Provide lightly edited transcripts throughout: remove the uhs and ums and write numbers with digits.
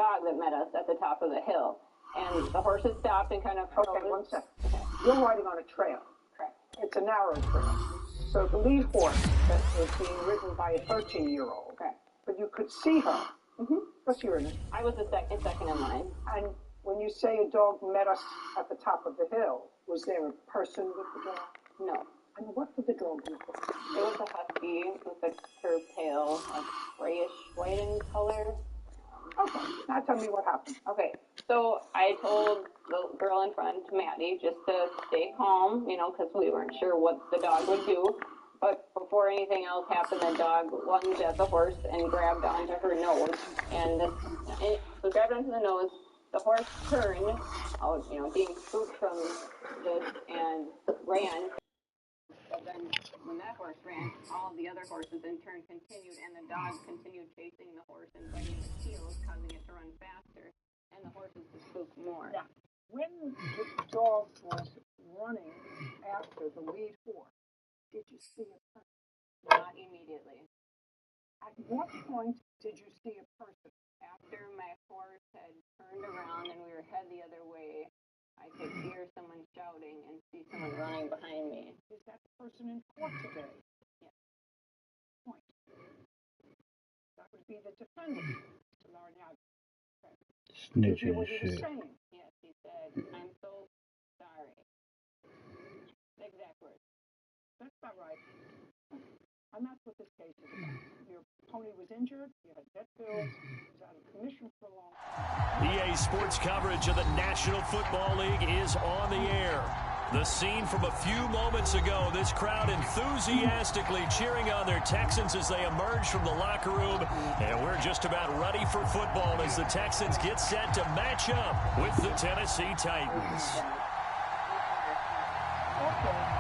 dog that met us at the top of the hill. And the horses stopped and kind of... Okay, 1 second. You're riding on a trail. Correct. It's a narrow trail. So the lead horse that is being ridden by a 13-year-old. Okay. But you could see her. What's your name? I was the second in line. And when you say a dog met us at the top of the hill, was there a person with the dog? No. And what did the dog do? It was a husky with a curved tail, like grayish white in color. Okay, now tell me what happened. Okay, so I told the girl in front, Maddie, just to stay calm, you know, because we weren't sure what the dog would do. But before anything else happened, the dog lunged at the horse and grabbed onto her nose. And so grabbed onto the nose. The horse turned, out, you know, being spooked from this, and ran. But then when that horse ran, all the other horses in turn continued, and the dog continued chasing the horse and biting its heels, causing it to run faster, and the horses to spook more. Now, when the dog was running after the lead horse, did you see a person? Not immediately. At what point did you see a person? After my horse had turned around and we were head the other way, I could hear someone shouting and see someone running behind me. Is that the person in court today? Yes. Point. That would be the defendant, Mr. Larinaga. Snitching What he was shit. saying. Yes, he said, "I'm so sorry." The exact words. That's not right. And that's what this case is about. Your pony was injured, you had vet bills, he was out of commission for a long time. EA Sports coverage of the National Football League is on the air. The scene from a few moments ago, this crowd enthusiastically cheering on their Texans as they emerge from the locker room. And we're just about ready for football as the Texans get set to match up with the Tennessee Titans. Okay.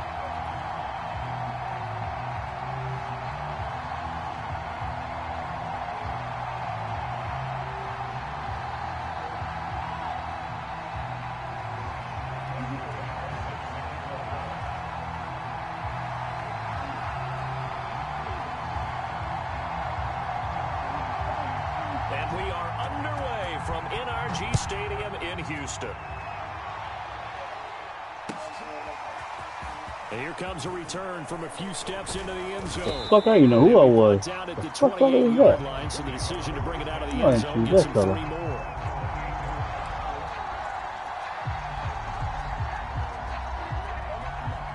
And we are underway from NRG Stadium in Houston. And here comes a return from a few steps into the end zone. Fuck, I didn't know who I was. Down at the What the fuck was 28-yard that? line, so the decision to bring it out of the I end didn't zone see gets that him fella. 3 more.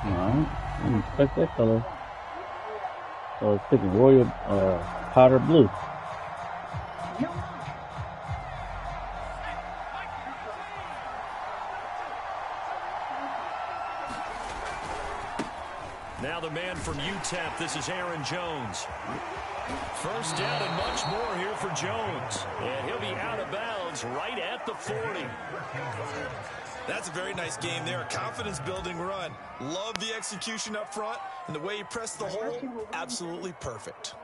Alright, I didn't expect that fella. I was thinking Royal Powder Blue. Now the man from UTEP, this is Aaron Jones. First down and much more here for Jones. And he'll be out of bounds right at the 40. That's a very nice game there. A confidence-building run. Love the execution up front, and the way he pressed the hole, absolutely perfect.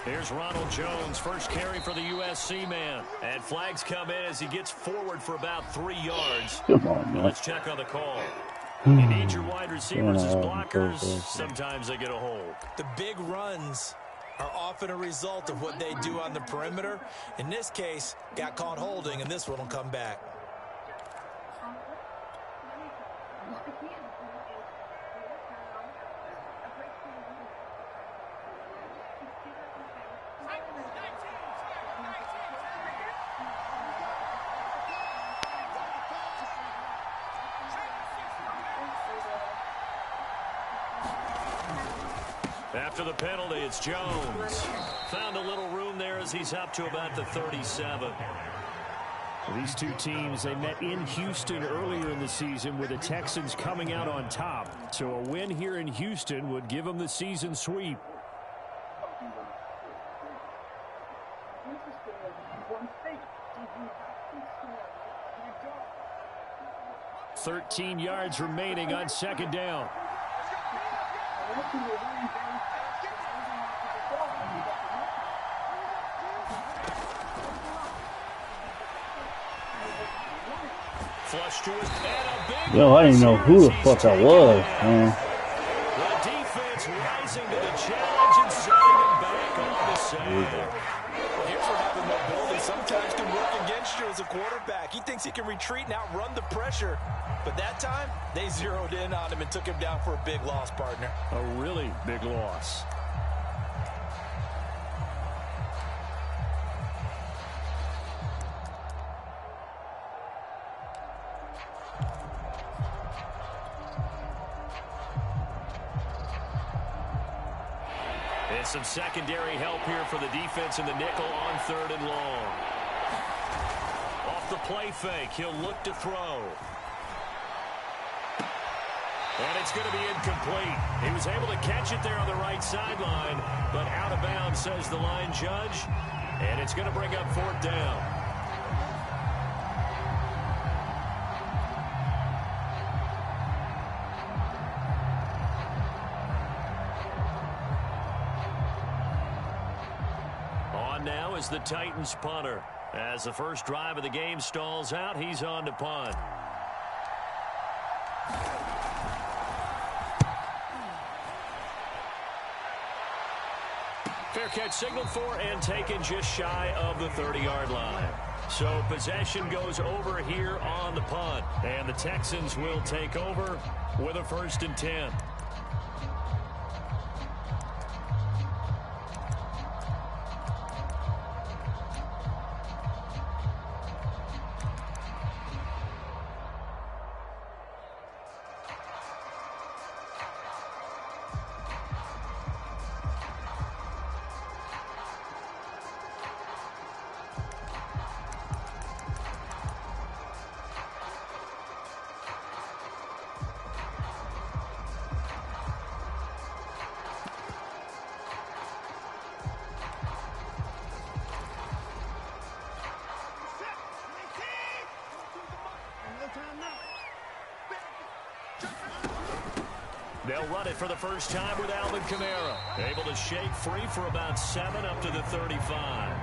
Here's Ronald Jones, first carry for the USC man. And flags come in as he gets forward for about 3 yards. Come on, man. Let's check on the call. You need your wide receivers as blockers. Sometimes they get a hold. The big runs are often a result of what they do on the perimeter. In this case, got caught holding, and this one will come back. After the penalty, it's Jones. Found a little room there as he's up to about the 37. These two teams, they met in Houston earlier in the season with the Texans coming out on top. So a win here in Houston would give them the season sweep. One thing, did you have That's 13 yards remaining on second down. Flush to his and a big Yo, I didn't know who the fuck I was, man. The defense rising to the challenge and setting him back on the side. Here's what having mobility sometimes can work against you as a quarterback. He thinks he can retreat and outrun the pressure. But that time, they zeroed in on him and took him down for a big loss, partner. A really big loss. And some secondary help here for the defense in the nickel on 3rd and long. Off the play fake, he'll look to throw. And it's going to be incomplete. He was able to catch it there on the right sideline, but out of bounds, says the line judge. And it's going to bring up 4th down. On now is the Titans punter. As the first drive of the game stalls out, he's on to punt. Fair catch signaled for and taken just shy of the 30-yard line. So possession goes over here on the punt. And the Texans will take over with a 1st and 10. They'll run it for the first time with Alvin Kamara. Able to shake free for about 7 up to the 35.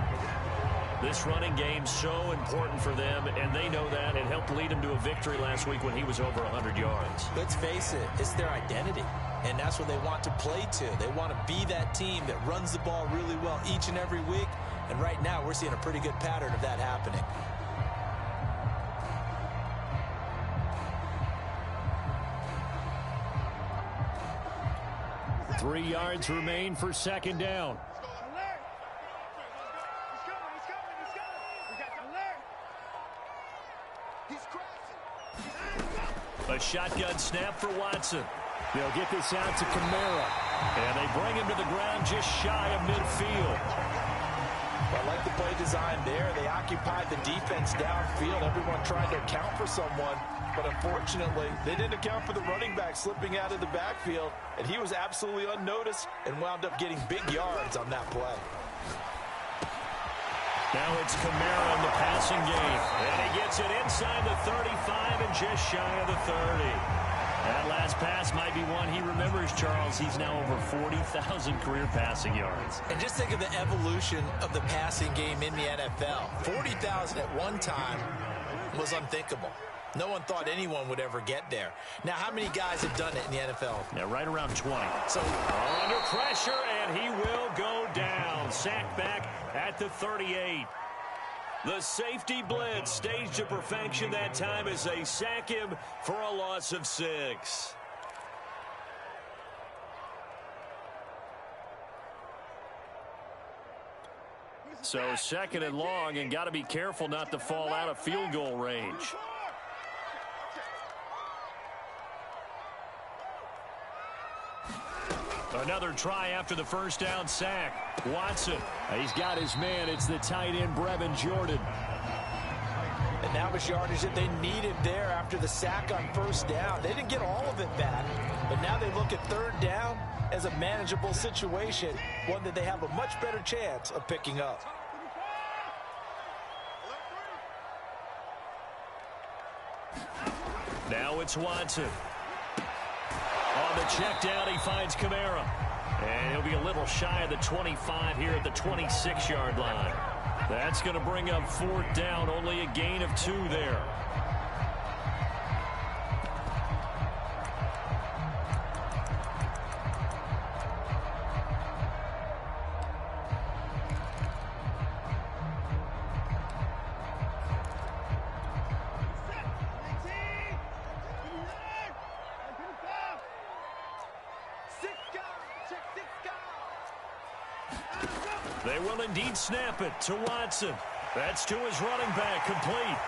This running game so important for them, and they know that. It helped lead them to a victory last week when he was over 100 yards. Let's face it, it's their identity, and that's what they want to play to. They want to be that team that runs the ball really well each and every week, and right now we're seeing a pretty good pattern of that happening. Three yards remain for second down. A shotgun snap for Watson. They'll get this out to Kamara. And they bring him to the ground just shy of midfield. I like the play design there. They occupied the defense downfield. Everyone trying to account for someone. But unfortunately, they didn't account for the running back slipping out of the backfield. And he was absolutely unnoticed and wound up getting big yards on that play. Now it's Kamara in the passing game. And he gets it inside the 35 and just shy of the 30. That last pass might be one he remembers, Charles. He's now over 40,000 career passing yards. And just think of the evolution of the passing game in the NFL. 40,000 at one time was unthinkable. No one thought anyone would ever get there. Now, how many guys have done it in the NFL? Yeah, right around 20. So under pressure, and he will go down. Sacked back at the 38. The safety blitz staged to perfection that time as they sack him for a loss of 6. So second and long, and got to be careful not to fall out of field goal range. Another try after the first down sack. Watson, he's got his man. It's the tight end, Brevin Jordan. And that was yardage that they needed there after the sack on first down. They didn't get all of it back, but now they look at third down as a manageable situation, one that they have a much better chance of picking up. Now it's Watson. On the check down, he finds Kamara. And he'll be a little shy of the 25 here at the 26-yard line. That's going to bring up 4th down, only a gain of 2 there. They will indeed snap it to Watson. That's to his running back, complete.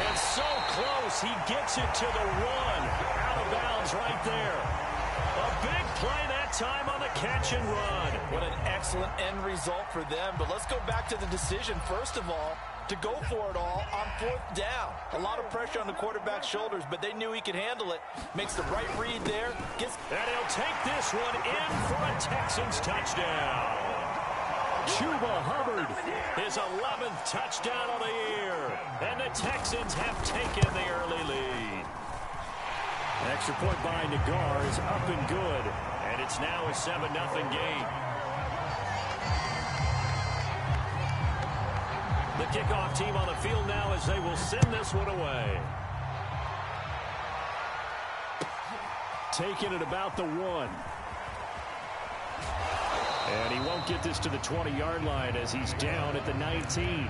And so close, he gets it to the 1. Out of bounds right there. A big play that time on the catch and run. What an excellent end result for them. But let's go back to the decision, first of all, to go for it all on 4th down. A lot of pressure on the quarterback's shoulders, but they knew he could handle it. Makes the right read there. And he'll take this one in for a Texans touchdown. Chuba Hubbard, his 11th touchdown of the year. And the Texans have taken the early lead. Extra point by Nikah is up and good. And it's now a 7-0 game. The kickoff team on the field now as they will send this one away. Taking it about the 1. And he won't get this to the 20-yard line as he's down at the 19.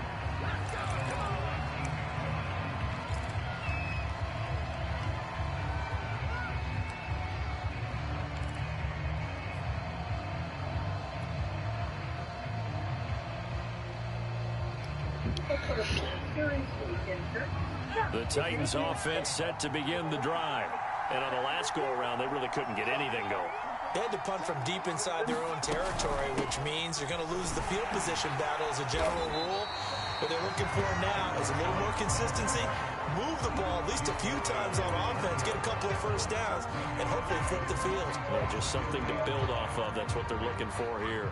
The Titans offense set to begin the drive. And on the last go-around, they really couldn't get anything going. They had to punt from deep inside their own territory, which means you're going to lose the field position battle as a general rule. What they're looking for now is a little more consistency, move the ball at least a few times on offense, get a couple of first downs, and hopefully flip the field. Well, just something to build off of. That's what they're looking for here.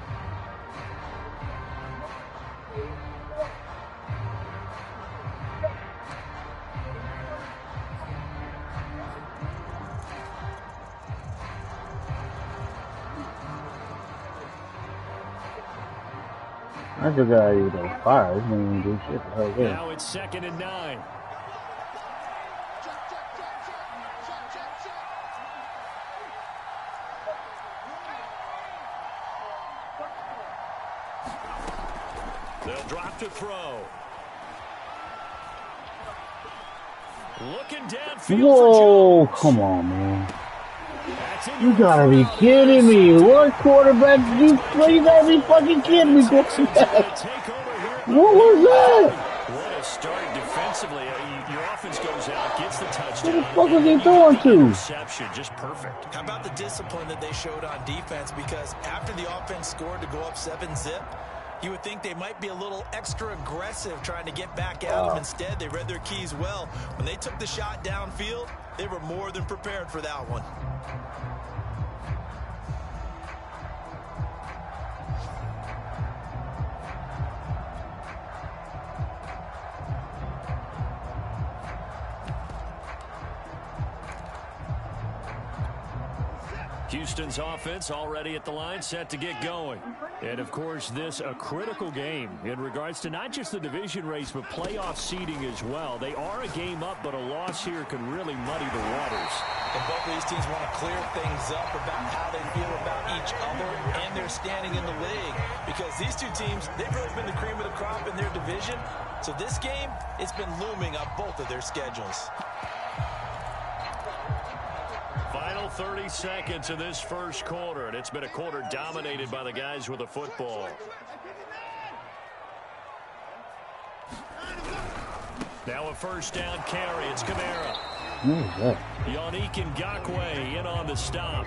I just got you know, fire. This man ain't do shit the whole game. Now it's 2nd and 9. They'll drop to throw. Looking downfield. Whoa, come on, man. You gotta be kidding me. What quarterback did you play? You gotta be fucking kidding me, quarterback. What was that? What a start defensively. Your offense goes out, gets the touchdown. Where the fuck was he throwing to? Interception, just perfect. How about the discipline that they showed on defense? Because after the offense scored to go up 7-zip, you would think they might be a little extra aggressive trying to get back at them. Instead, they read their keys well. When they took the shot downfield, they were more than prepared for that one. Houston's offense already at the line, set to get going. And, of course, this a critical game in regards to not just the division race, but playoff seeding as well. They are a game up, but a loss here can really muddy the waters. And both of these teams want to clear things up about how they feel about each other and their standing in the league. Because these two teams, they've really been the cream of the crop in their division. So this game, it's been looming on both of their schedules. Final 30 seconds of this first quarter, and it's been a quarter dominated by the guys with the football. Now a first down carry. It's Kamara. Yannick Ngakoue in on the stop.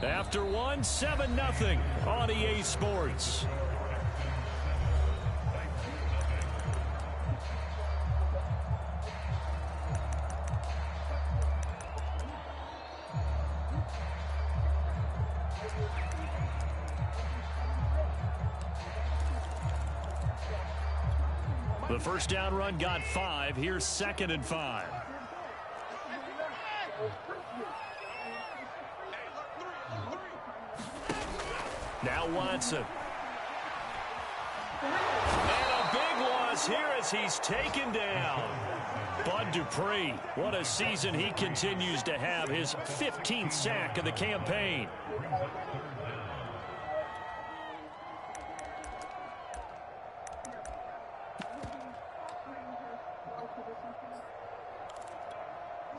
After one, 7-0 on EA Sports. The first down run got 5. Here's 2nd and 5. Now Watson. And a big loss here as he's taken down. Bud Dupree, what a season he continues to have. His 15th sack of the campaign.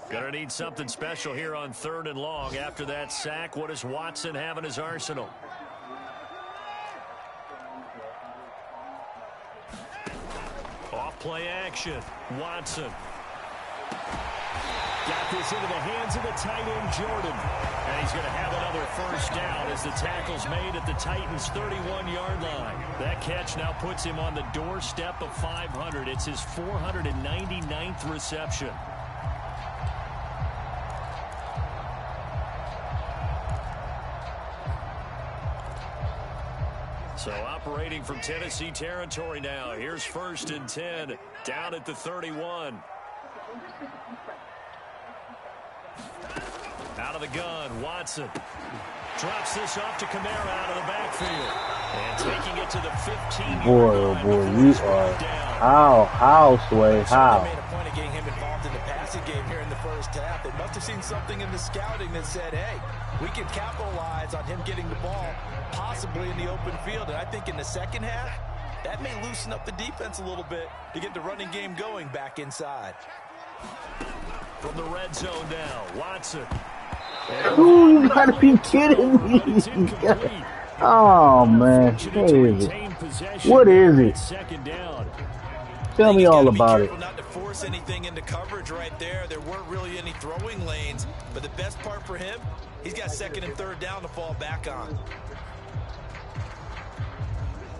Gonna need something special here on 3rd and long. After that sack, what does Watson have in his arsenal? Off play action. Watson. Got this into the hands of the tight end, Jordan. And he's going to have another first down as the tackle's made at the Titans' 31-yard line. That catch now puts him on the doorstep of 500. It's his 499th reception. So operating from Tennessee territory now. Here's 1st and 10 down at the 31. Out of the gun, Watson. Drops this off to Kamara out of the backfield. And taking it to the 15-yard line. Boy, you are. How, Sway, how? They made a point of getting him involved in the passing game here in the first half. They must have seen something in the scouting that said, hey, we can capitalize on him getting the ball possibly in the open field. And I think in the second half, that may loosen up the defense a little bit to get the running game going back inside. From the red zone now, Watson. Ooh, you gotta be kidding me. Oh, man. What is it? Tell me all about it. Not to force anything into coverage right there. There weren't really any throwing lanes. But the best part for him, he's got 2nd and 3rd down to fall back on.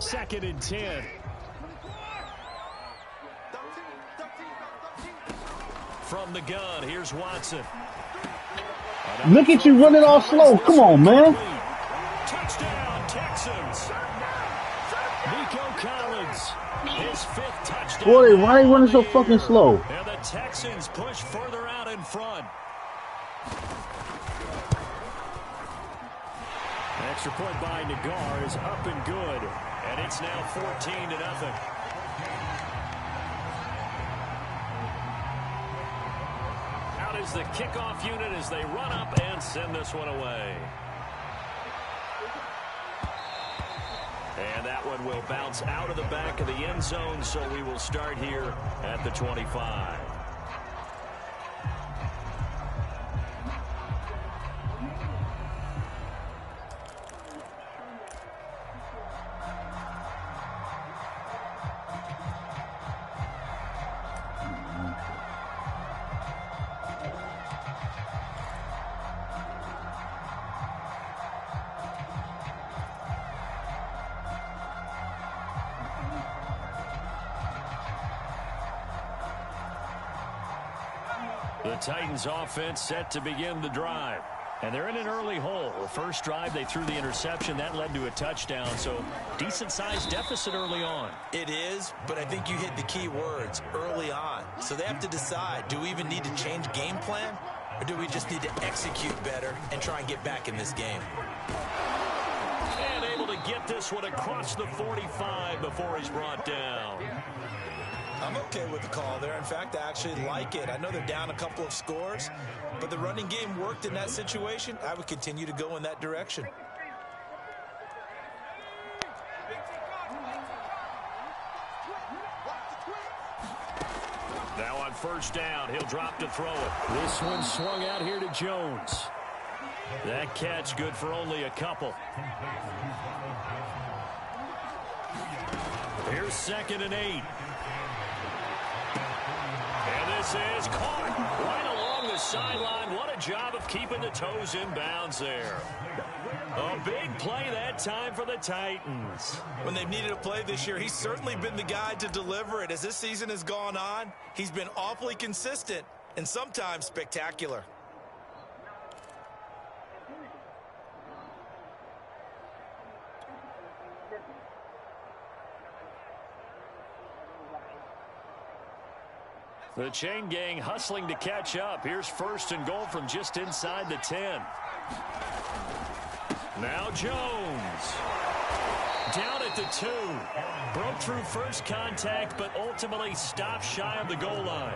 2nd and 10. From the gun, here's Watson. Look at you running all slow. Come on, man. Touchdown, Texans. Nico Collins, his 5th touchdown. Boy, why are they running so fucking slow? And the Texans push further out in front. An extra point by Nikah is up and good. And it's now 14-0. Out is the kickoff unit as they run up and send this one away. And that one will bounce out of the back of the end zone, so we will start here at the 25. The Titans offense set to begin the drive. And they're in an early hole. The first drive, they threw the interception. That led to a touchdown. So decent-sized deficit early on. It is, but I think you hit the key words, early on. So they have to decide, do we even need to change game plan? Or do we just need to execute better and try and get back in this game? And able to get this one across the 45 before he's brought down. I'm okay with the call there. In fact, I actually like it. I know they're down a couple of scores, but the running game worked in that situation. I would continue to go in that direction. Now on first down, he'll drop to throw it. This one swung out here to Jones. That catch good for only a couple. Here's 2nd and 8. And this is caught right along the sideline. What a job of keeping the toes in bounds there. A big play that time for the Titans. When they've needed a play this year, he's certainly been the guy to deliver it. As this season has gone on, he's been awfully consistent and sometimes spectacular. The chain gang hustling to catch up. Here's 1st and goal from just inside the 10. Now Jones. Down at the 2. Broke through first contact, but ultimately stopped shy of the goal line.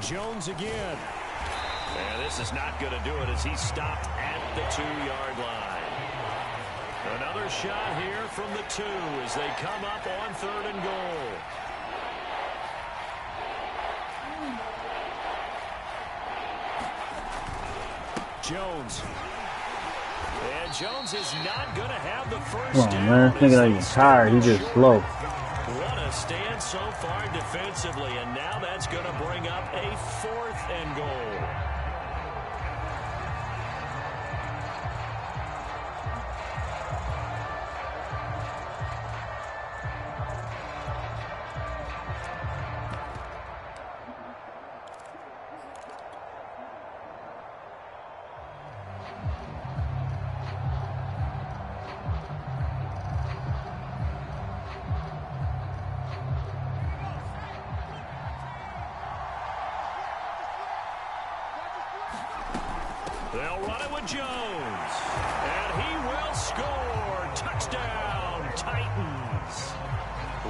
Jones again. And this is not going to do it as he stopped at the 2-yard line. Another shot here from the 2 as they come up on 3rd and goal. Jones. And Jones is not going to have the first down. Man, thinking I get tired. He's just slow. What a stand so far defensively, and now that's going to bring up a 4th and goal. They'll run it with Jones. And he will score. Touchdown, Titans.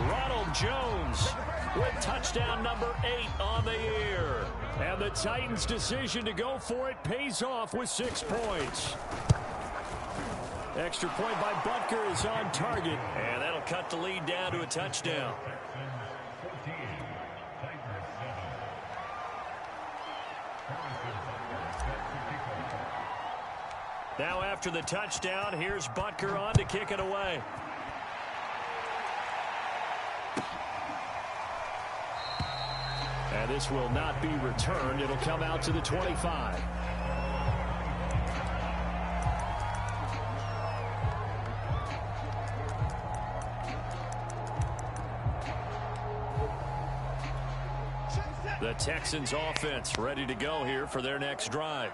Ronald Jones with touchdown number 8 on the year. And the Titans' decision to go for it pays off with 6 points. Extra point by Butker is on target. And that'll cut the lead down to a touchdown. Now after the touchdown, here's Butker on to kick it away. And this will not be returned. It'll come out to the 25. The Texans offense ready to go here for their next drive.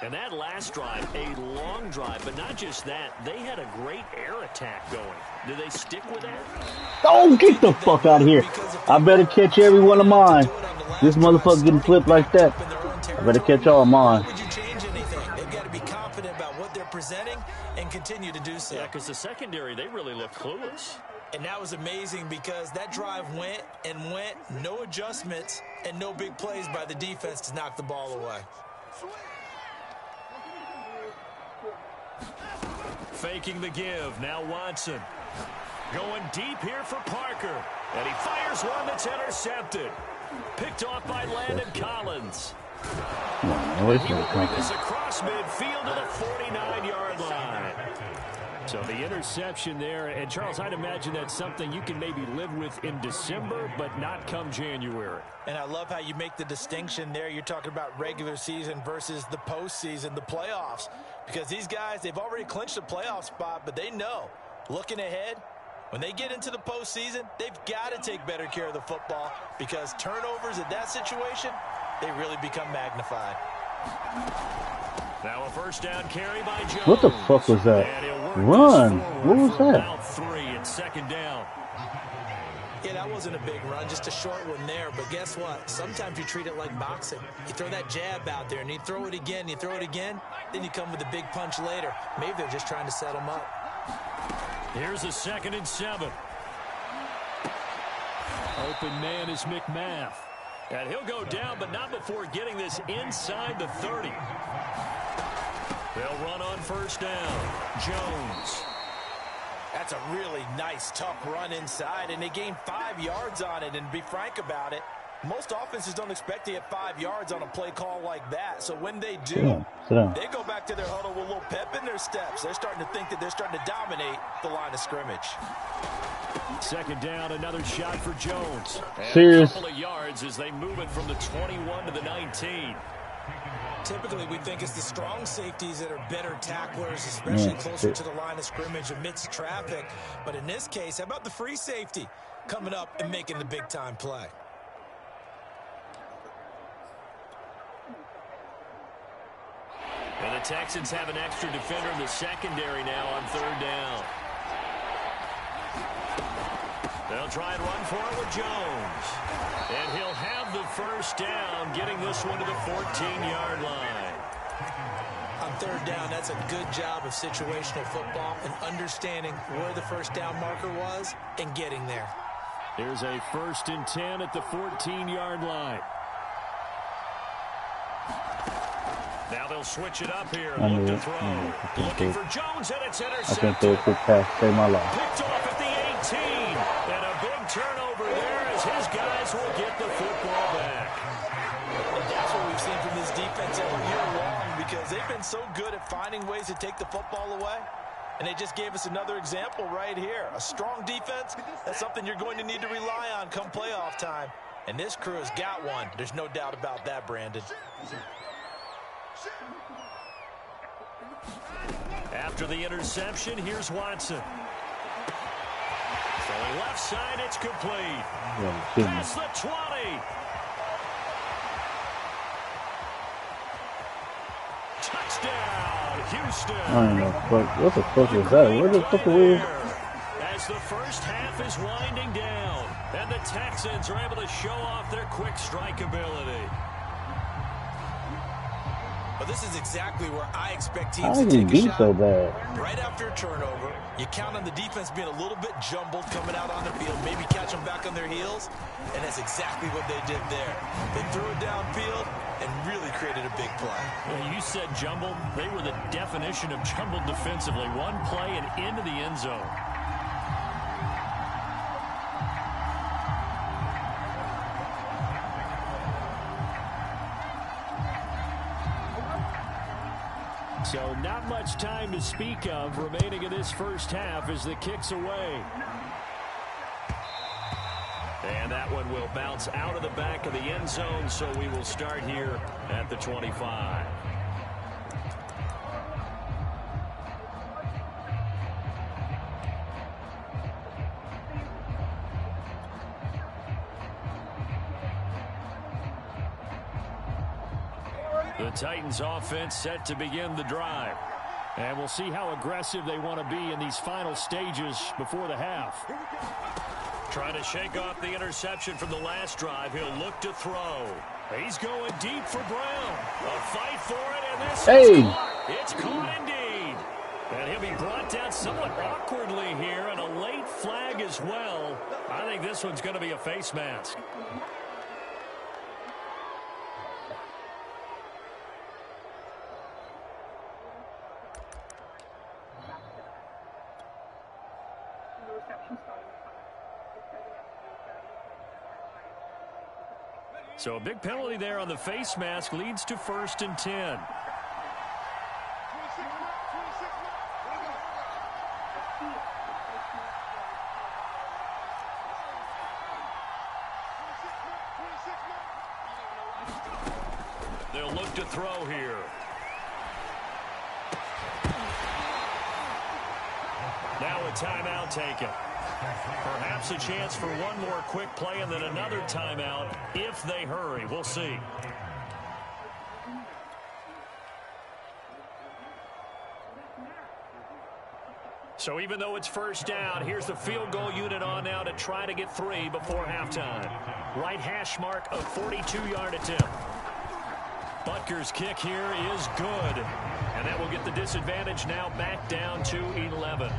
And that last drive, a long drive, but not just that. They had a great air attack going. Do they stick with that? Oh, get the fuck out of here. I better catch every one of mine. This motherfucker getting flipped like that. I better catch all mine. Would you change anything? They've got to be confident about what they're presenting and continue to do so. Yeah, because the secondary, they really looked clueless. And that was amazing because that drive went and went, no adjustments, and no big plays by the defense to knock the ball away. Faking the give. Now Watson. Going deep here for Parker. And he fires one that's intercepted. Picked off by Landon Collins. This across midfield to the 49-yard line. So the interception there. And, Charles, I'd imagine that's something you can maybe live with in December, but not come January. And I love how you make the distinction there. You're talking about regular season versus the postseason, the playoffs. Because these guys, they've already clinched a playoff spot, but they know, looking ahead, when they get into the postseason, they've got to take better care of the football because turnovers in that situation, they really become magnified. Now a first down carry by Jones. What the fuck was that? Run. What was that? About 3 and 2nd down. Yeah, that wasn't a big run, just a short one there. But guess what? Sometimes you treat it like boxing. You throw that jab out there, and you throw it again, then you come with a big punch later. Maybe they're just trying to set them up. Here's a 2nd and 7. Open man is McMath. And he'll go down, but not before getting this inside the 30. They'll run on first down. Jones. That's a really nice, tough run inside, and they gained 5 yards on it. And to be frank about it, most offenses don't expect to get 5 yards on a play call like that. So when they do, they go back to their huddle with a little pep in their steps. They're starting to think that they're starting to dominate the line of scrimmage. 2nd down, another shot for Jones. Serious. A couple of yards as they move it from the 21 to the 19. Typically, we think it's the strong safeties that are better tacklers, especially closer to the line of scrimmage amidst traffic. But in this case, how about the free safety coming up and making the big-time play? And the Texans have an extra defender in the secondary now on 3rd down. They'll try and run for it with Jones. And he'll have the first down, getting this one to the 14-yard line. On 3rd down, that's a good job of situational football and understanding where the first down marker was and getting there. There's a 1st and 10 at the 14-yard line. Now they'll switch it up here. Look to throw. Looking for Jones, and it's intercepted. I think they'll quick pass save my life. Picked off at the 18. And a big turnover there as his guys will get the football back. And that's what we've seen from this defense all year long, because they've been so good at finding ways to take the football away. And they just gave us another example right here. A strong defense, that's something you're going to need to rely on come playoff time. And this crew has got one. There's no doubt about that, Brandon. After the interception, here's Watson. Throwing left side, it's complete. Past the 20. Touchdown, Houston. I don't know, but what the fuck is that? Where the fuck are we? As the first half is winding down, and the Texans are able to show off their quick strike ability. But this is exactly where I expect teams How to did take he a beat shot. so bad? Right after a turnover, you count on the defense being a little bit jumbled coming out on the field, maybe catch them back on their heels, and that's exactly what they did there. They threw it downfield and really created a big play. Well, you said jumbled. They were the definition of jumbled defensively. One play and into the end zone. So not much time to speak of remaining in this first half as the kick's away. And that one will bounce out of the back of the end zone, so we will start here at the 25. The Titans offense set to begin the drive. And we'll see how aggressive they want to be in these final stages before the half. Trying to shake off the interception from the last drive. He'll look to throw. He's going deep for Brown. A fight for it, and this is caught. It's caught indeed. And he'll be brought down somewhat awkwardly here, and a late flag as well. I think this one's going to be a face mask. So a big penalty there on the face mask leads to 1st and 10. They'll look to throw here. Now a timeout taken. Perhaps a chance for one more quick play and then another timeout if they hurry. We'll see. So even though it's first down, here's the field goal unit on now to try to get 3 before halftime. Right hash mark, a 42-yard attempt. Butker's kick here is good. And that will get the disadvantage now back down to 11.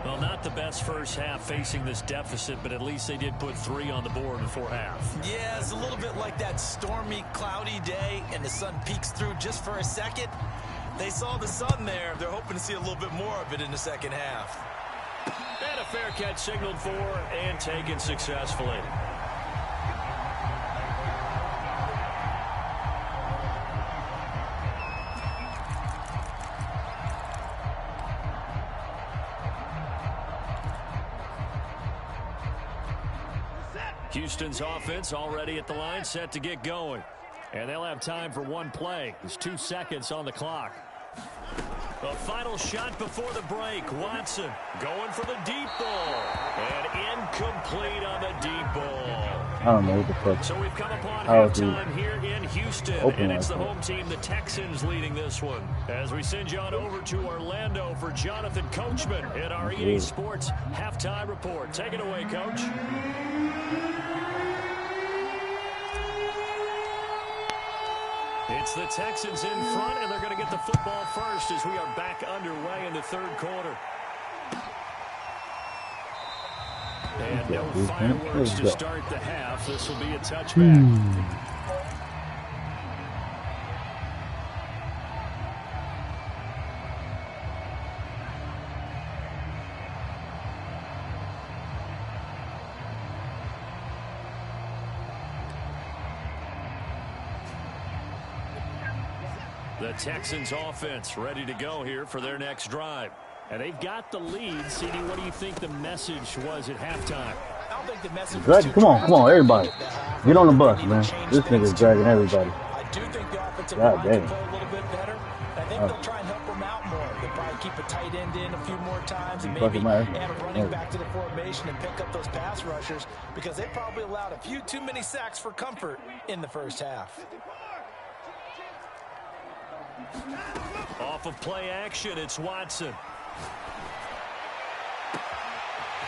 Well, not the best first half facing this deficit, but at least they did put 3 on the board before half. Yeah, it's a little bit like that stormy, cloudy day, and the sun peeks through just for a second. They saw the sun there. They're hoping to see a little bit more of it in the second half. And a fair catch signaled for and taken successfully. Houston's offense already at the line, set to get going. And they'll have time for one play. There's 2 seconds on the clock. A final shot before the break. Watson going for the deep ball. And incomplete on the deep ball. I don't know what the fuck. So we've come upon halftime here in Houston. And it's the like home team, the Texans, leading this one. As we send you on over to Orlando for Jonathan Coachman at our EA Sports Halftime Report. Take it away, Coach. It's the Texans in front, and they're going to get the football first as we are back underway in the third quarter. And no fireworks to start the half. This will be a touchback. The Texans offense ready to go here for their next drive. And they've got the lead. CD, what do you think the message was at halftime? I don't think the message was come on, everybody. Get on the bus, man. This nigga's dragging everybody. I do think the offensive line can play a little bit better. I think they'll try and help them out more. They'll probably keep a tight end in a few more times and maybe add a running back to the formation and pick up those pass rushers because they probably allowed a few too many sacks for comfort in the first half. Off of play action, it's Watson.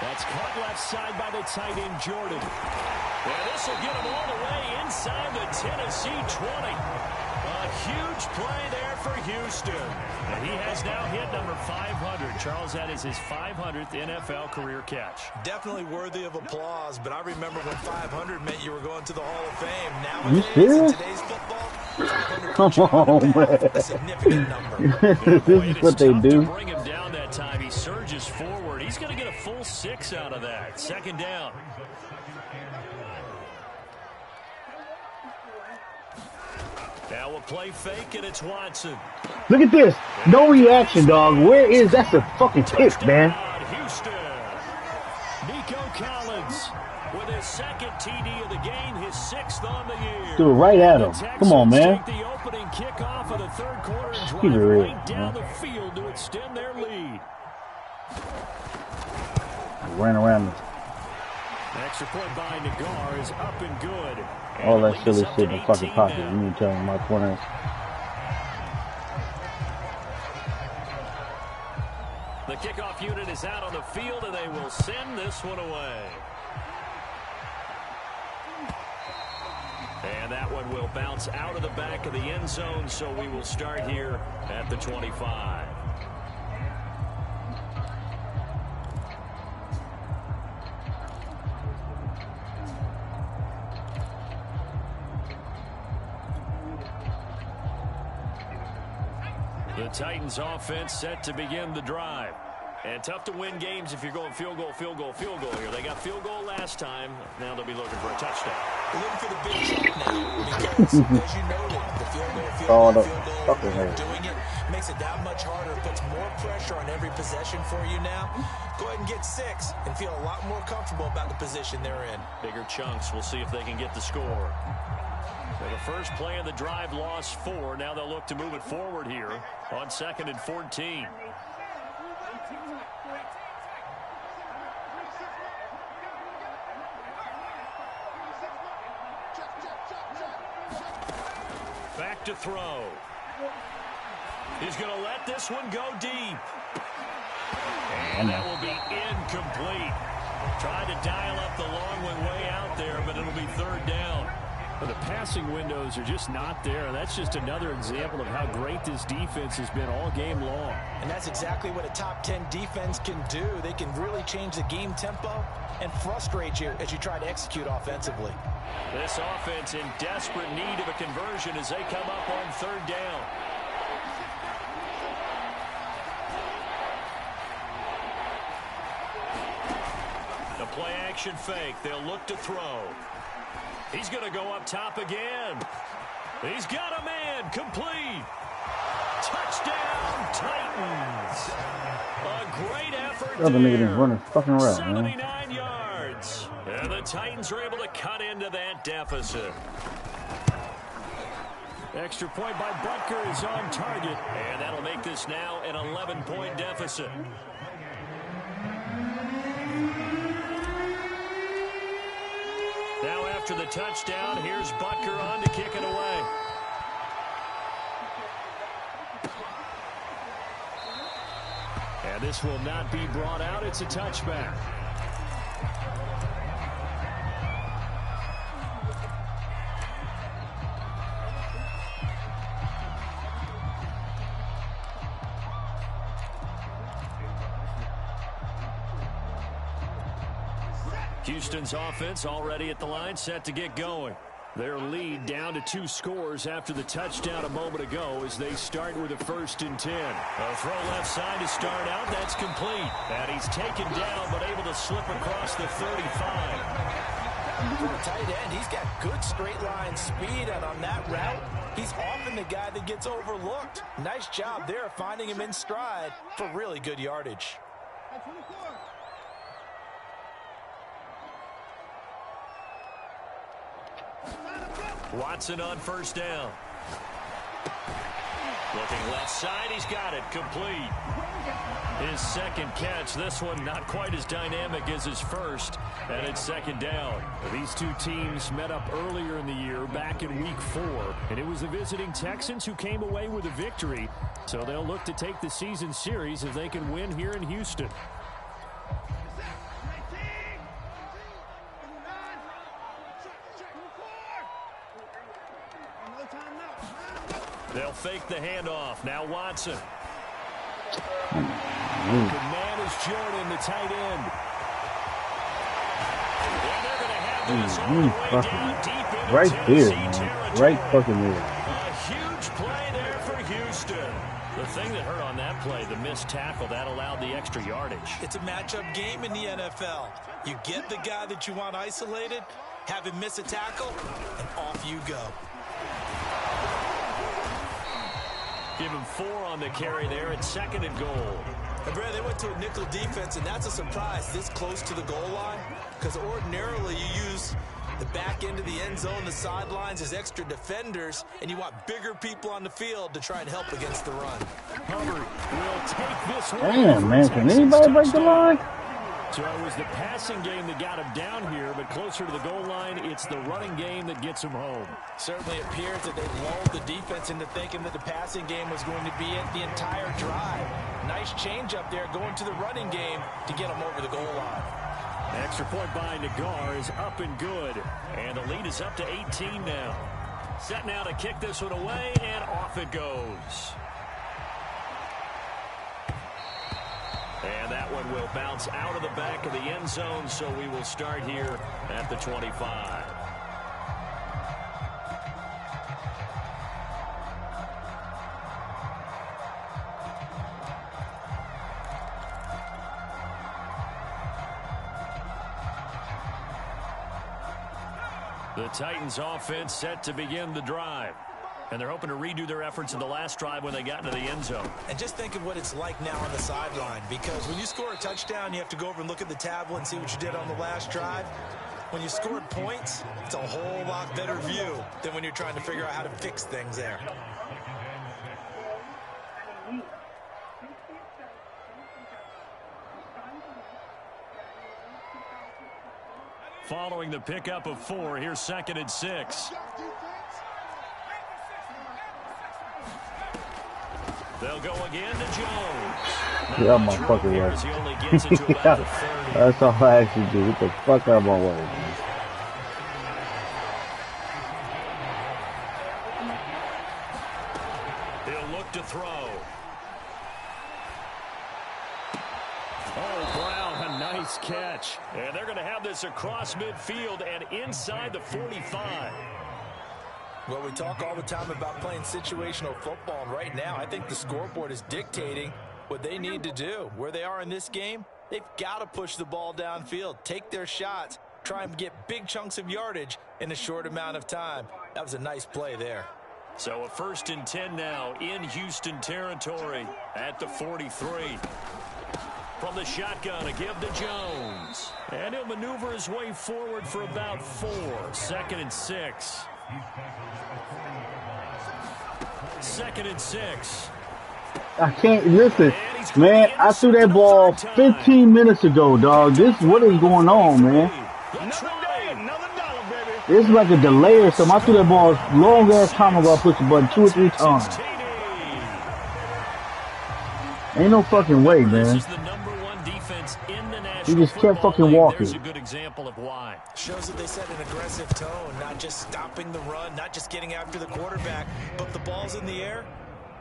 That's caught left side by the tight end, Jordan. And this will get him all the way inside the Tennessee 20. A huge play there for Houston. And he has now hit number 500. Charles, that is his 500th NFL career catch. Definitely worthy of applause, but I remember when 500 meant you were going to the Hall of Fame. Nowadays, in today's football, 500 come on, man. A significant number. This is what they do. To bring him down that time, he surges forward. He's going to get a full 6 out of that. Second down. Now we'll play fake, and it's Watson. Look at this. No reaction, dog. Where is that? The fucking pick, man. Houston. Nico Collins with his second TD of the game, his 6th on the year. Do it right at him. Come on, man. Take the opening kickoff of the third quarter and drive right down the field to extend their lead. Ran around the Extra point by Nikah is up and good. all that silly shit in the fucking pocket. You need to tell me my corner. The kickoff unit is out on the field, and they will send this one away. And that one will bounce out of the back of the end zone, so we will start here at the 25. The Titans offense set to begin the drive. And tough to win games if you're going field goal here. They got field goal last time. Now they'll be looking for a touchdown. They're looking for the big chunk now because, as you noted, the field goal, doing it makes it that much harder. It puts more pressure on every possession for you now. Go ahead and get 6 and feel a lot more comfortable about the position they're in. Bigger chunks. We'll see if they can get the score. So the first play of the drive lost 4. Now they'll look to move it forward here on 2nd and 14. Back to throw. He's going to let this one go deep. And that will be incomplete. Tried to dial up the long one way out there, but it'll be 3rd down. Well, the passing windows are just not there. That's just another example of how great this defense has been all game long. And that's exactly what a top 10 defense can do. They can really change the game tempo and frustrate you as you try to execute offensively. This offense in desperate need of a conversion as they come up on 3rd down. The play action fake. They'll look to throw. He's going to go up top again. He's got a man. Complete. Touchdown, Titans. A great effort there. Running fucking around, 79 yards. And the Titans are able to cut into that deficit. Extra point by Butker is on target, and that'll make this now an 11-point deficit. Now after the touchdown, here's Butker on to kick it away. And this will not be brought out. It's a touchback. Houston's offense already at the line, set to get going. Their lead down to 2 scores after the touchdown a moment ago as they start with a 1st and 10. A throw left side to start out. That's complete. And he's taken down but able to slip across the 35. For a tight end, he's got good straight line speed, and on that route, he's often the guy that gets overlooked. Nice job there finding him in stride for really good yardage. Watson on 1st down. Looking left side, he's got it, complete. His 2nd catch, this one not quite as dynamic as his first, and it's 2nd down. These two teams met up earlier in the year, back in Week 4, and it was the visiting Texans who came away with a victory, so they'll look to take the season series if they can win here in Houston. They'll fake the handoff. Now Watson. Come on. The man is Jordan, the tight end. And they're going to have this all the way down deep into Right Tennessee there, territory. right fucking there. A huge play there for Houston. The thing that hurt on that play, the missed tackle, that allowed the extra yardage. It's a matchup game in the NFL. You get the guy that you want isolated, have him miss a tackle, and off you go. Give him 4 on the carry there at 2nd and goal. And Brad, they went to a nickel defense, and that's a surprise this close to the goal line, because ordinarily you use the back end of the end zone, the sidelines as extra defenders, and you want bigger people on the field to try and help against the run. Hubbard will take this one. Damn, man. Can anybody break the line? So it was the passing game that got him down here, but closer to the goal line, it's the running game that gets him home. Certainly appears that they lulled the defense into thinking that the passing game was going to be it the entire drive. Nice change up there going to the running game to get them over the goal line. Extra point by Nikah is up and good. And the lead is up to 18 now. Set now to kick this one away, and off it goes. And that one will bounce out of the back of the end zone, so we will start here at the 25. The Titans offense set to begin the drive. And they're hoping to redo their efforts in the last drive when they got into the end zone. And just think of what it's like now on the sideline, because when you score a touchdown, you have to go over and look at the tablet and see what you did on the last drive. When you scored points, it's a whole lot better view than when you're trying to figure out how to fix things there. Following the pickup of 4, here's 2nd and 6. They'll go again to Jones. Yeah, my fucking way. He only gets it to about the 30. That's all I actually do. Get the fuck out of my way, man. He'll look to throw. Oh, Brown, a nice catch. And they're going to have this across midfield and inside the 45. Well, we talk all the time about playing situational football, and right now I think the scoreboard is dictating what they need to do. Where they are in this game, they've got to push the ball downfield, take their shots, try and get big chunks of yardage in a short amount of time. That was a nice play there. So a 1st and 10 now in Houston territory at the 43. From the shotgun, a give to Jones. And he'll maneuver his way forward for about 4. 2nd and 6. 2nd and 6. I can't listen, man. I threw that ball 15 minutes ago, dog. What is going on, man? It's like a delay or something. I threw that ball long ass time ago. I pushed the button 2 or 3 times. Ain't no fucking way, man. He just kept fucking walking. There's a good example of why. Shows that they set an aggressive tone, not just stopping the run, not just getting after the quarterback, but the ball's in the air.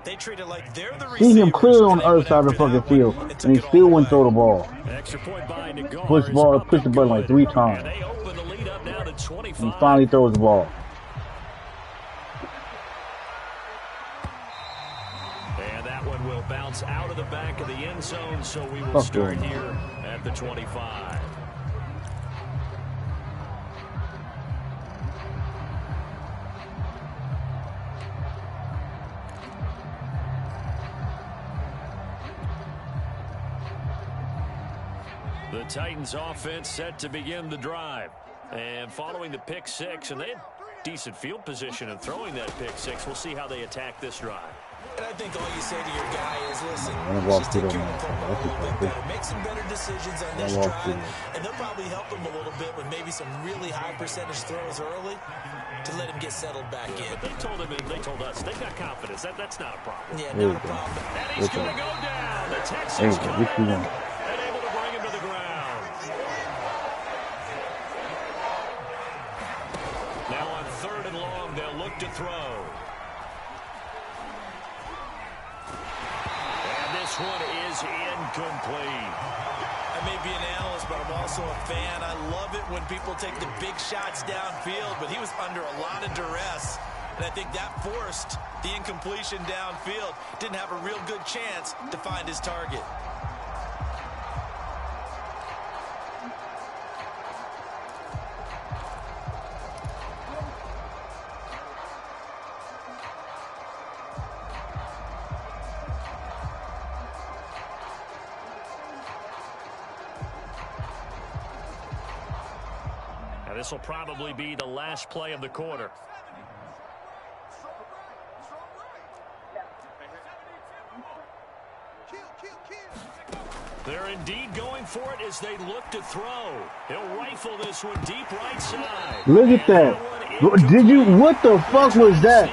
They treat it like they're the receivers. See him clearly on the other side of the fucking field, and he still wouldn't throw the ball. Extra point by Nikah. Push the button like 3 times. And they open the lead up now to 25. And he finally throws the ball. And that one will bounce out of the back of the end zone, so we will start here at the 25. The Titans offense set to begin the drive. And following the pick 6, and they had decent field position in throwing that pick 6. We'll see how they attack this drive. And I think all you say to your guy is, listen, just take care of the football a little bit better. Make some better decisions on this drive, and they'll probably help him a little bit with maybe some really high percentage throws early to let him get settled back in. But they told us they've got confidence. That's not a problem. Yeah, not a problem. And he's going to go down. The Texans come in and able to bring him to the ground. Now on 3rd and long, they'll look to throw. This one is incomplete. I may be an analyst, but I'm also a fan. I love it when people take the big shots downfield, but he was under a lot of duress, and I think that forced the incompletion downfield. Didn't have a real good chance to find his target. This will probably be the last play of the quarter. They're indeed going for it as they look to throw. He'll rifle this one deep right side. Look at that. What the fuck was that?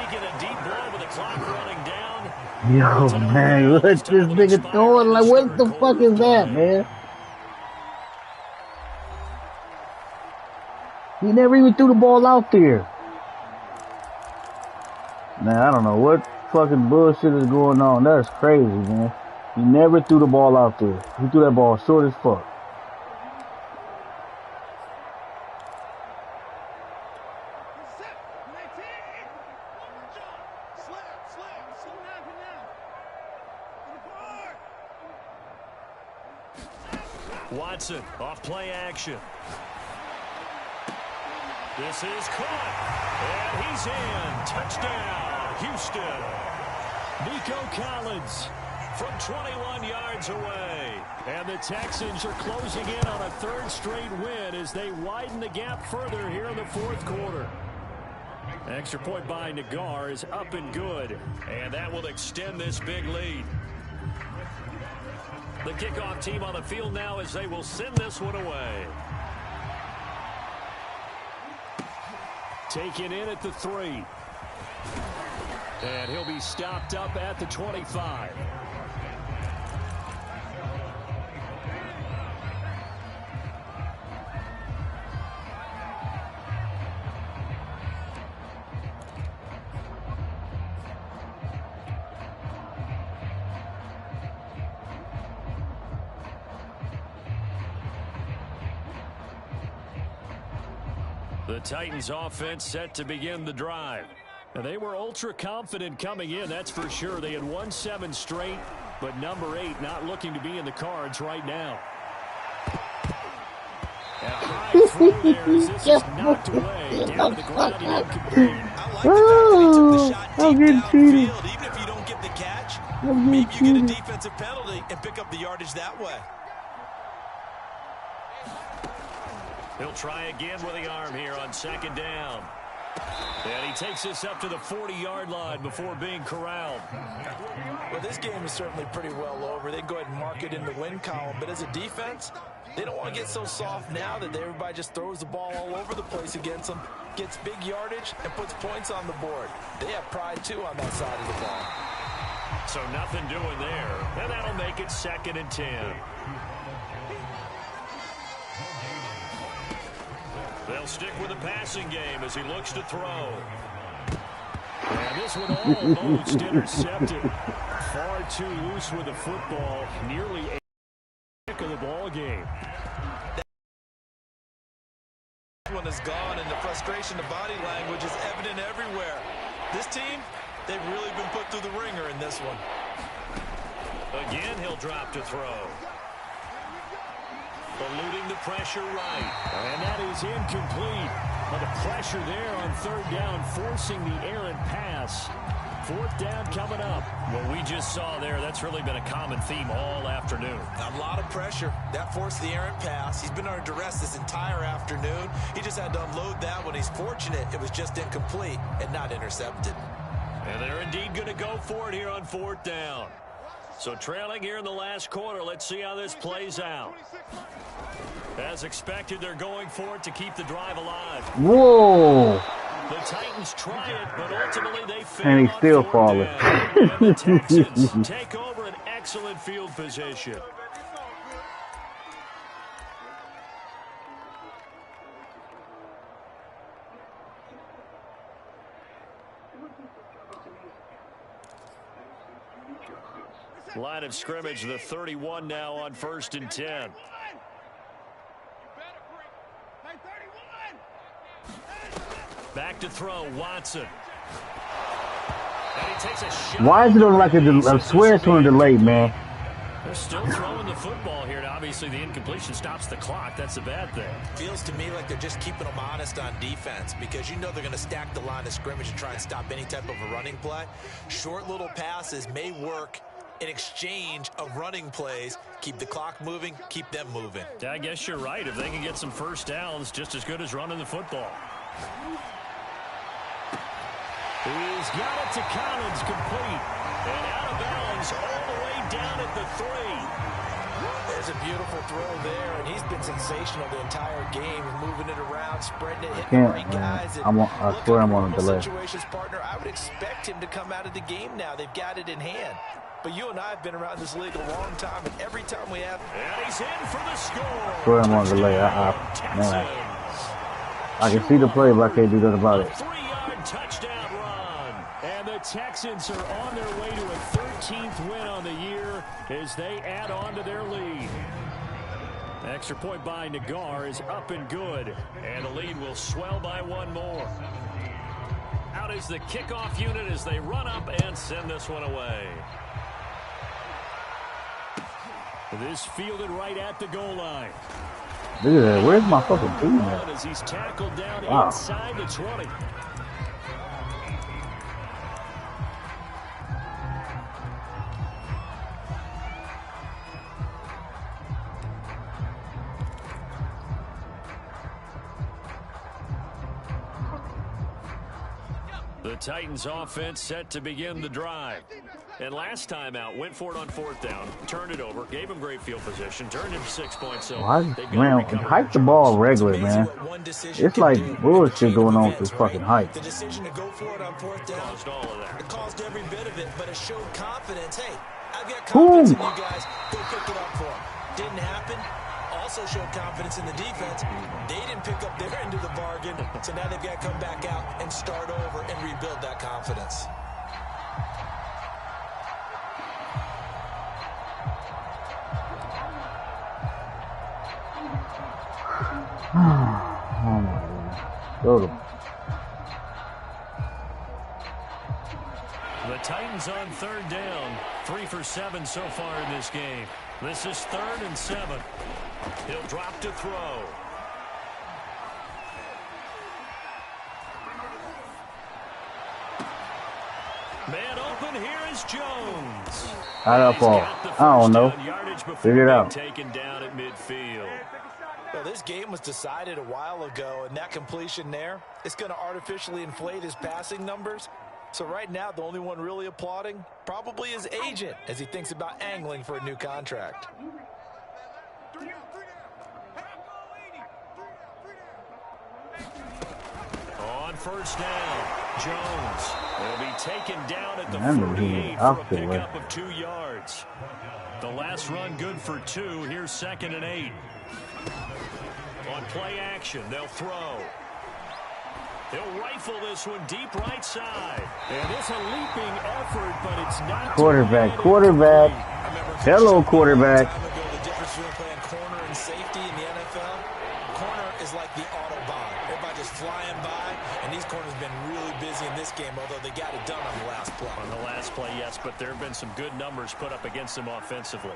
Yo, man, look at this nigga throwing. Like, what the fuck is that, man? He never even threw the ball out there. Man, I don't know what fucking bullshit is going on. That's crazy, man. He never threw the ball out there. He threw that ball short as fuck. Watson off play action. This is caught, and he's in. Touchdown, Houston. Nico Collins from 21 yards away. And the Texans are closing in on a 3rd straight win as they widen the gap further here in the 4th quarter. Extra point by Nikah is up and good, and that will extend this big lead. The kickoff team on the field now as they will send this one away. Taken in at the 3. And he'll be stopped up at the 25. The Titans offense set to begin the drive. And they were ultra confident coming in, that's for sure. They had won 7 straight, but number 8 not looking to be in the cards right now. And a high throw there as this is knocked away down to the ground and incomplete. I like the fact that he took the shot deep downfield. Even if you don't get the catch, maybe you get a defensive penalty and pick up the yardage that way. He'll try again with the arm here on 2nd down. And he takes this up to the 40-yard line before being corralled. Well, this game is certainly pretty well over. They can go ahead and mark it in the win column. But as a defense, they don't want to get so soft now that everybody just throws the ball all over the place against them, gets big yardage, and puts points on the board. They have pride, too, on that side of the ball. So nothing doing there. And that'll make it 2nd and 10. They'll stick with the passing game as he looks to throw. And this one almost intercepted. Far too loose with the football. Nearly a pick of the ball game. That one is gone, and the frustration, the body language is evident everywhere. This team, they've really been put through the ringer in this one. Again, he'll drop to throw. Eluding the pressure right. And that is incomplete. But the pressure there on 3rd down, forcing the errant pass. 4th down coming up. What we just saw there, that's really been a common theme all afternoon. A lot of pressure. That forced the errant pass. He's been under duress this entire afternoon. He just had to unload that one. He's fortunate it was just incomplete and not intercepted. And they're indeed going to go for it here on 4th down. So trailing here in the last quarter, let's see how this plays out. As expected, they're going for it to keep the drive alive. Whoa! The Titans try it, but ultimately they fail. And he's still falling. And the Texans take over an excellent field position. Line of scrimmage, the 31 now on 1st and 10. Back to throw, Watson. And he takes a shot. Why is it on like I swear it's on a delay, man. They're still throwing the football here, and obviously the incompletion stops the clock. That's a bad thing. Feels to me like they're just keeping them honest on defense because you know they're going to stack the line of scrimmage and try and stop any type of a running play. Short little passes may work in exchange of running plays. Keep the clock moving, keep them moving. I guess you're right. If they can get some first downs, just as good as running the football. He's got it to Collins, complete. And out of bounds all the way down at the 3. There's a beautiful throw there, and he's been sensational the entire game, moving it around, spreading it, hitting the right guys. I swear I'm on a delay. Situations, partner, I would expect him to come out of the game now. They've got it in hand. But you and I have been around this league a long time, and every time we have... And he's in for the score. I swear I'm on a delay. Man. I can see the play, but I can't do nothing about it. 3-yard touchdown run. And the Texans are on their way to a 13th win on the year as they add on to their lead. Extra point by Nikah is up and good. And the lead will swell by one more. Out is the kickoff unit as they run up and send this one away. This fielded right at the goal line. Look at that. Where's my fucking team at? As he's tackled down inside the 20. The Titans offense set to begin the drive. And last time out, went for it on 4th down, turned it over, gave him great field position, turned it to 6 points. So man, hike the ball regular, man. It's like bullshit going on with this fucking hike. The decision to go for it on 4th down caused all of that. It caused every bit of it, but it showed confidence. Hey, I've got confidence in you guys. Go pick it up for them. Didn't happen. Also showed confidence in the defense. They didn't pick up their end of the bargain, so now they've got to come back out and start over and rebuild that confidence. Oh my God. Go to The Titans on 3rd down. 3 for 7 so far in this game. This is 3rd and 7. He'll drop to throw. Man open, here is Jones. How'd I fall? I don't know. Figure it out. Taken down at midfield. Well, this game was decided a while ago, and that completion there, it's going to artificially inflate his passing numbers. So right now, the only one really applauding probably his agent as he thinks about angling for a new contract. On first down, Jones will be taken down at the 48 for a pickup of 2 yards. The last run good for 2. Here's 2nd and 8. On play action, they'll throw. He'll rifle this one deep right side. And it's a leaping effort, but it's not. Quarterback. Hello, quarterback. The difference between playing corner and safety in the NFL, corner is like the Autobahn. Everybody just flying by, and these corners have been really busy in this game, although they got it done on the last play. On the last play, yes, but there have been some good numbers put up against him offensively.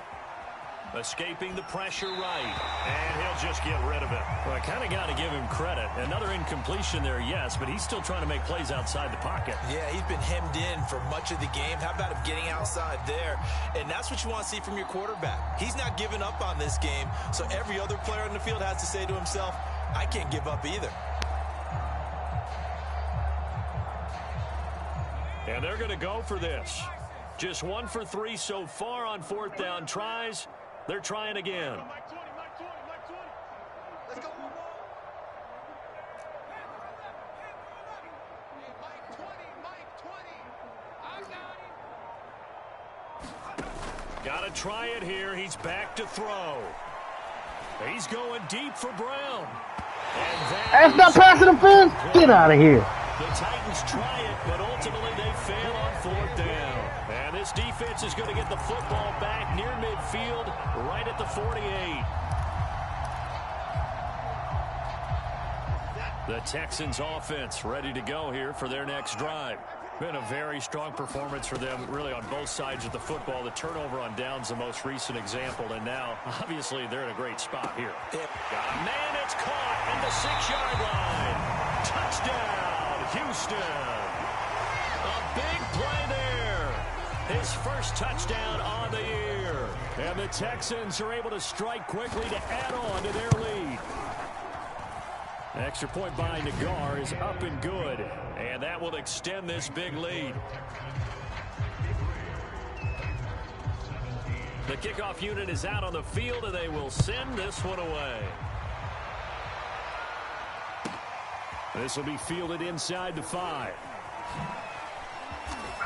Escaping the pressure right, and he'll just get rid of it. Well, I kind of got to give him credit. Another incompletion there, yes, but he's still trying to make plays outside the pocket. Yeah, he's been hemmed in for much of the game. How about him getting outside there? And that's what you want to see from your quarterback. He's not giving up on this game, so every other player on the field has to say to himself, I can't give up either. And they're going to go for this. Just 1 for 3 so far on 4th down tries. They're trying again. Got to try it here. He's back to throw. He's going deep for Brown. And that's not passing defense. Get out of here. The Titans try it, but ultimately they fail on 4th down. And this defense is going to get the football back near midfield, right at the 48. The Texans offense ready to go here for their next drive. Been a very strong performance for them, really, on both sides of the football. The turnover on downs, the most recent example, and now, obviously, they're in a great spot here. Yep. Got a man, it's caught at the 6-yard line. Touchdown, Houston. A big play there. His first touchdown on the year. And the Texans are able to strike quickly to add on to their lead. Extra point by Nikah is up and good. And that will extend this big lead. The kickoff unit is out on the field, and they will send this one away. This will be fielded inside the 5.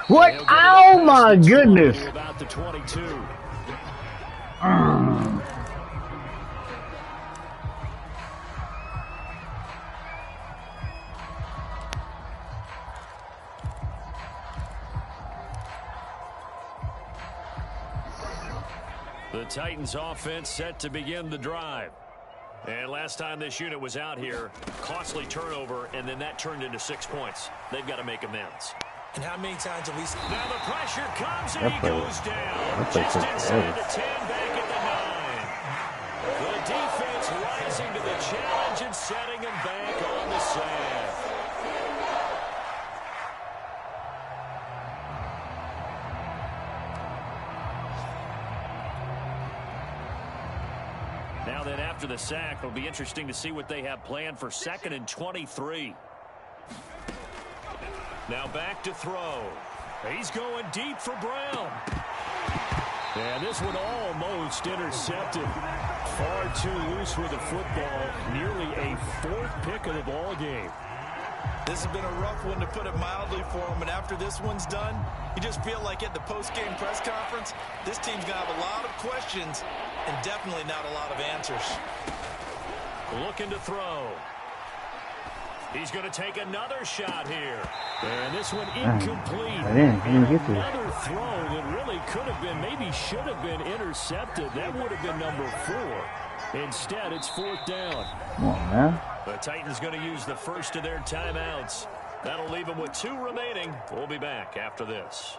What? Oh, my goodness. About the 22. The Titans offense set to begin the drive. And last time this unit was out here, costly turnover, and then that turned into 6 points. They've got to make amends. And how many times have we seen? Now the pressure comes, and he goes down. Just inside the 10, back at the 9. The defense rising to the challenge and setting him back on the sand. Now then, after the sack, it'll be interesting to see what they have planned for 2nd and 23. Now back to throw. He's going deep for Brown. And this one almost intercepted. Far too loose with the football. Nearly a 4th pick of the ball game. This has been a rough one, to put it mildly, for him. And after this one's done, you just feel like at the post-game press conference, this team's going to have a lot of questions and definitely not a lot of answers. Looking to throw. He's going to take another shot here. And this one incomplete. I didn't get to it. Another throw that really could have been, maybe should have been intercepted. That would have been number 4. Instead, it's 4th down. Come on, man. The Titans going to use the first of their timeouts. That'll leave them with 2 remaining. We'll be back after this.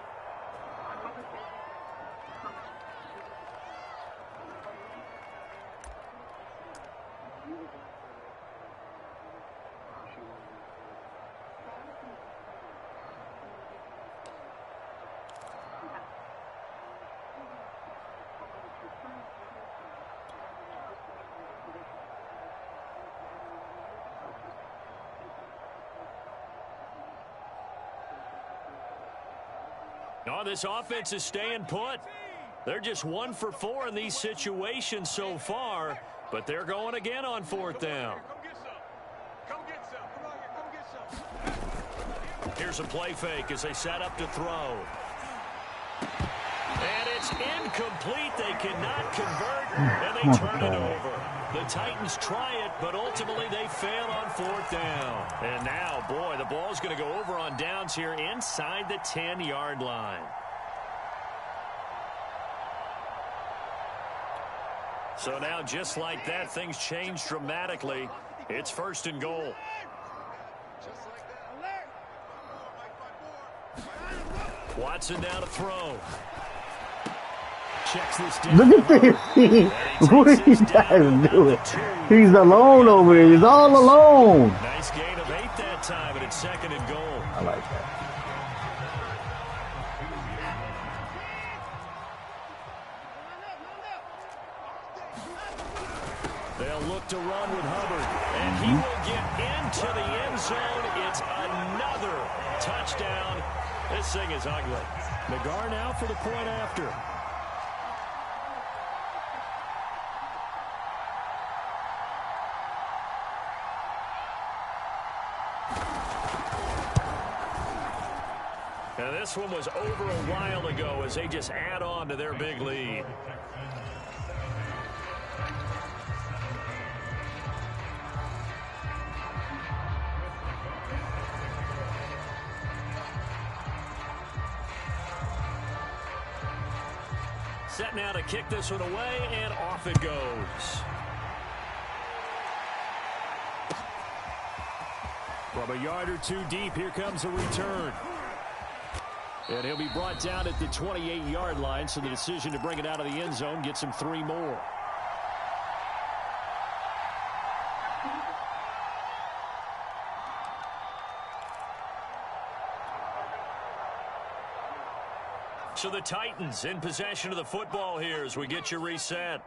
Oh, this offense is staying put. They're just 1 for 4 in these situations so far, but they're going again on 4th down. Here's a play fake as they set up to throw. And it's incomplete. They cannot convert, and they turn it over. The Titans try it, but ultimately they fail on 4th down. And now, boy, the ball's going to go over on downs here inside the 10-yard line. So now, just like that, things change dramatically. It's 1st and goal. Watson now to throw. Checks this down. Look at this. What are you guys doing? He's alone over there. He's all alone. Nice gain of 8 that time, and it's 2nd and goal. I like that. They'll look to run with Hubbard, and he will get into the end zone. It's another touchdown. This thing is ugly. Nikah now for the point after. Now this one was over a while ago as they just add on to their big lead. Set now to kick this one away, and off it goes. From a yard or two deep, here comes a return. And he'll be brought down at the 28-yard line, so the decision to bring it out of the end zone gets him 3 more. So the Titans in possession of the football here as we get you reset.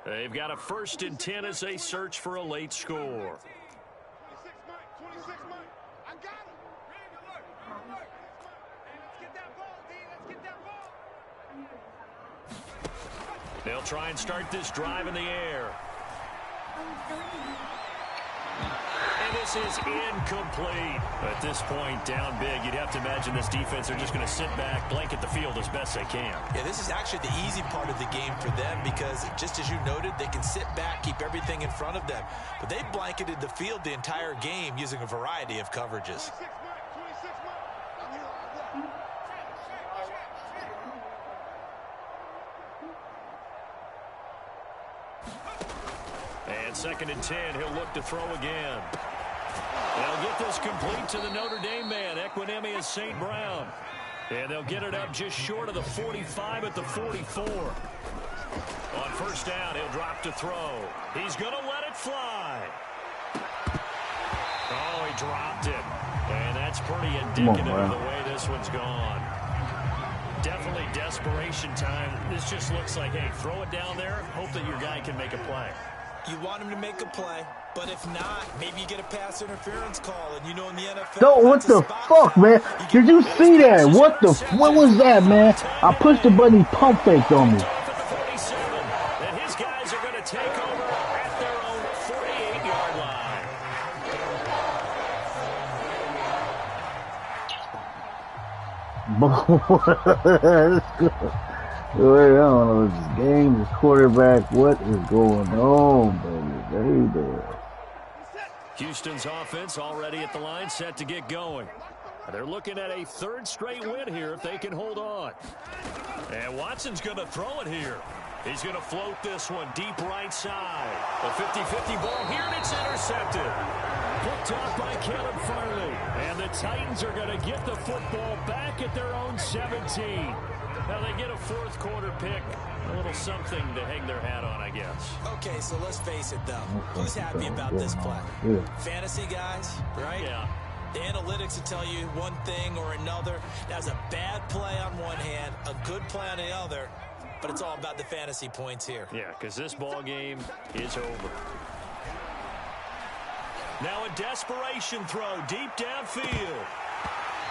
They've got a 1st and 10 as they search for a late score. They'll try and start this drive in the air. And this is incomplete. At this point, down big, you'd have to imagine this defense are just going to sit back, blanket the field as best they can. Yeah, this is actually the easy part of the game for them because, just as you noted, they can sit back, keep everything in front of them. But they blanketed the field the entire game using a variety of coverages. And 2nd and 10, he'll look to throw again. They'll get this complete to the Notre Dame man, Equinemius St. Brown. And they'll get it up just short of the 45 at the 44. On 1st down, he'll drop to throw. He's going to let it fly. Oh, he dropped it. And that's pretty indicative of the way this one's gone. Definitely desperation time. This just looks like, hey, throw it down there, hope that your guy can make a play. You want him to make a play, but if not, maybe you get a pass interference call, and you know in the NFL... No, what the fuck, man? Did you see that? What was that, man? I pushed the button, he pump faked on me. And his guys are going to take over at their own 48-yard line. I don't know, this game, this quarterback, what is going on, baby? Houston's offense already at the line, set to get going. They're looking at a 3rd straight win here if they can hold on. And Watson's going to throw it here. He's going to float this one deep right side. A 50-50 ball here, and it's intercepted. Picked off by Caleb Farley. And the Titans are going to get the football back at their own 17. Now they get a 4th quarter pick. A little something to hang their hat on, I guess. Okay, so let's face it, though. Who's happy about this play? Fantasy guys, right? Yeah. The analytics will tell you one thing or another. That's a bad play on one hand, a good play on the other, but it's all about the fantasy points here. Yeah, because this ball game is over. Now a desperation throw deep downfield.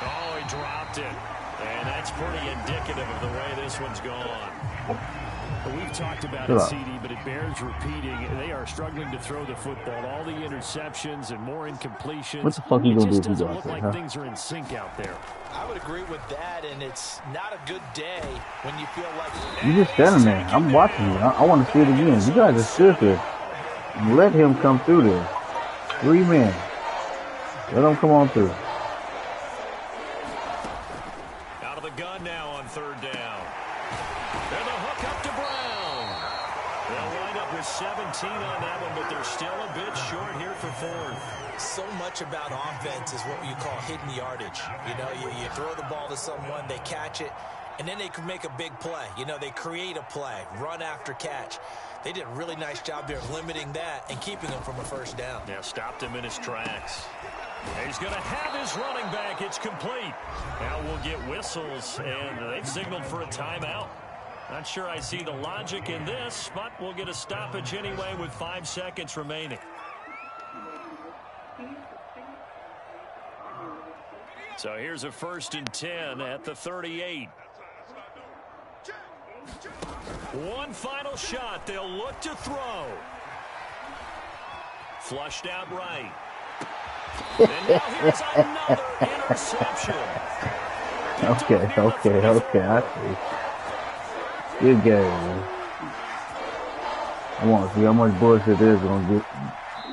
Oh, he dropped it. And that's pretty indicative of the way this one's gone. We've talked about it, CD, but it bears repeating. They are struggling to throw the football. All the interceptions and more incompletions. What the fuck you gonna do It if you just doesn't go out look there, like huh? things are in sync out there. I would agree with that, and it's not a good day when you feel like... You just standing there. I'm watching you. I want to see it again. You guys are stupid. Let him come through there. 3 men. Let him come on through. Out of the gun now on 3rd down. And the hook up to Brown. They'll wind up with 17 on that one, but they're still a bit short here for 4th. So much about offense is what you call hidden yardage. You know, you throw the ball to someone, they catch it, and then they can make a big play. You know, they create a play, run after catch. They did a really nice job there of limiting that and keeping him from a 1st down. Yeah, stopped him in his tracks. He's going to have his running back. It's complete. Now we'll get whistles, and they've signaled for a timeout. Not sure I see the logic in this, but we'll get a stoppage anyway with 5 seconds remaining. So here's a 1st and 10 at the 38. One final shot. They'll look to throw. Flushed out right. And now here's another interception. Okay. I see. Good game, man. I want to see how much bullshit is going to get.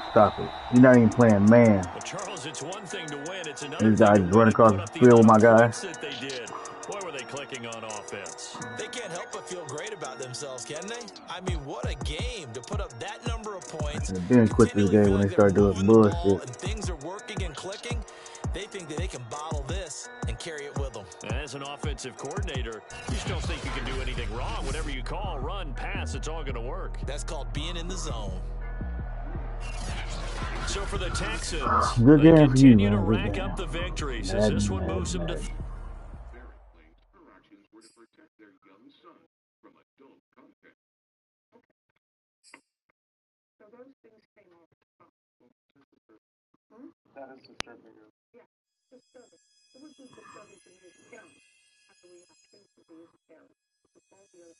Stop it. You're not even playing man. Well, Charles, it's one thing to win. It's another This guy thing just to run across put up the field with my guy. that they did. Boy, were they clicking on offense. They can't help but feel great about themselves, can they? I mean, what a game to put up that number of points. And then quit this game when they start doing bullshit. And things are working and clicking. They think that they can bottle this and carry it with them. As an offensive coordinator, you just don't think you can do anything wrong. Whatever you call, run, pass, it's all going to work. That's called being in the zone. So for the Texans, Good they game for you, continue to man. rack up the victories as this one moves them to... So those things came off the top. That is disturbing. Yeah, disturbing. It wasn't disturbing to me as a parent. As a reaction to me as a parent. It was all the other